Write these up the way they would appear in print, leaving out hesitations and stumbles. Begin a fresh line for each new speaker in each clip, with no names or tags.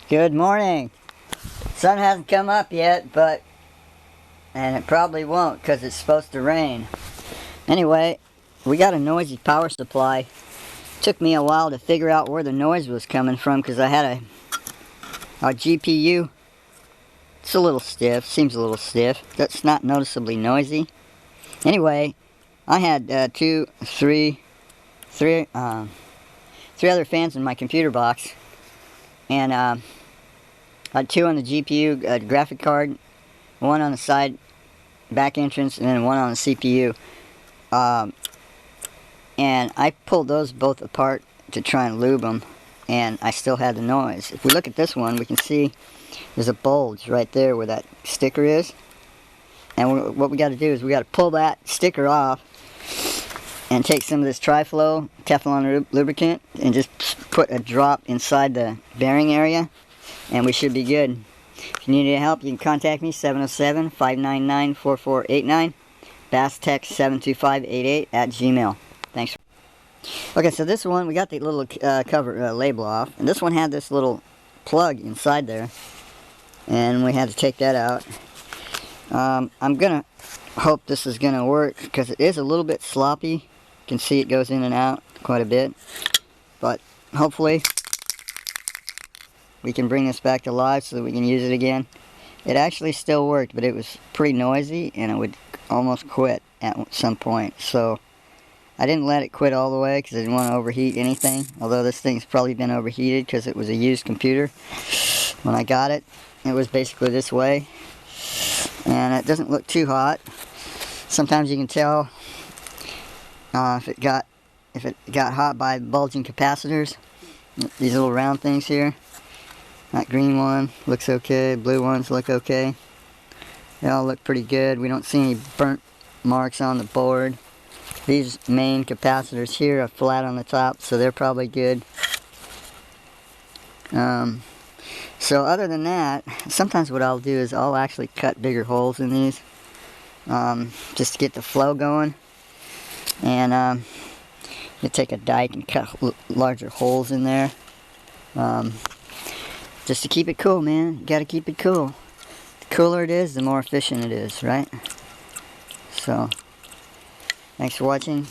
Good morning. Sun hasn't come up yet, and it probably won't because it's supposed to rain. Anyway, we got a noisy power supply. Took me a while to figure out where the noise was coming from because I had a GPU. It's a little stiff, seems a little stiff. That's not noticeably noisy. Anyway, I had three other fans in my computer box, and I had two on the GPU graphic card, one on the side back entrance, and then one on the CPU. And I pulled those both apart to try and lube them, and I still had the noise. If we look at this one, we can see there's a bulge right there where that sticker is. And what we got to do is we got to pull that sticker off and take some of this Tri-Flow Teflon lubricant and just put a drop inside the bearing area, and we should be good. If you need any help, you can contact me, 707-599-4489, basstech72588 at gmail. Thanks. Okay, so this one, we got the little cover label off, and this one had this little plug inside there, and we had to take that out. I'm gonna hope this is gonna work because it is a little bit sloppy. You can see it goes in and out quite a bit, but hopefully we can bring this back to life so that we can use it again. It actually still worked, but it was pretty noisy and it would almost quit at some point. So I didn't let it quit all the way because I didn't want to overheat anything, although this thing's probably been overheated because it was a used computer. When I got it, it was basically this way, and it doesn't look too hot. Sometimes you can tell if it got hot by bulging capacitors. These little round things here. That green one looks okay, blue ones look okay. They all look pretty good. We don't see any burnt marks on the board. These main capacitors here are flat on the top, so they're probably good. So other than that, sometimes what I'll do is I'll actually cut bigger holes in these just to get the flow going. And you take a dike and cut larger holes in there just to keep it cool, man. You gotta keep it cool. The cooler it is, the more efficient it is, right? So thanks for watching.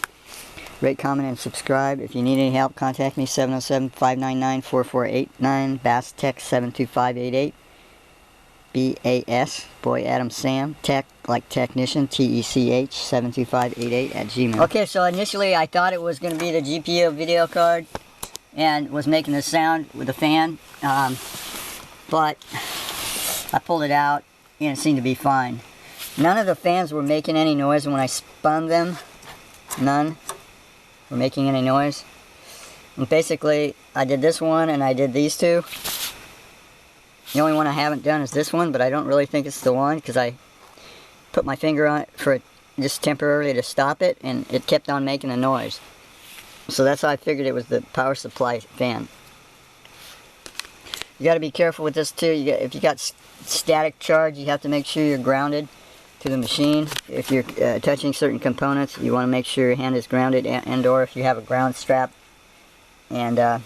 Rate, comment, and subscribe. If you need any help, contact me, 707-599-4489, basstech72588, B-A-S, boy Adam Sam, tech, like technician, T-E-C-H, 72588 at gmail. Okay, so initially I thought it was going to be the GPU video card and was making the sound with the fan, but I pulled it out and it seemed to be fine. None of the fans were making any noise when I spun them. None were making any noise. And basically, I did this one and I did these two. The only one I haven't done is this one, but I don't really think it's the one because I put my finger on it for just temporarily to stop it, and it kept on making a noise. So that's how I figured it was the power supply fan. You got to be careful with this too. If you got static charge, you have to make sure you're grounded to the machine. If you're touching certain components, you want to make sure your hand is grounded, and or if you have a ground strap. And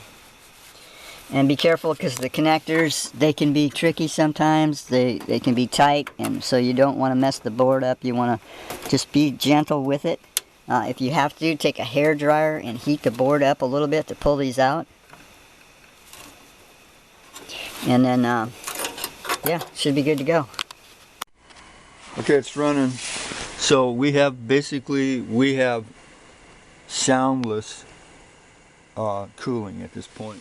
be careful because the connectors, they can be tricky sometimes. They can be tight, and so you don't want to mess the board up. You want to just be gentle with it. If you have to, take a hair dryer and heat the board up a little bit to pull these out. And then, yeah, should be good to go.
Okay, it's running. So we have soundless cooling at this point.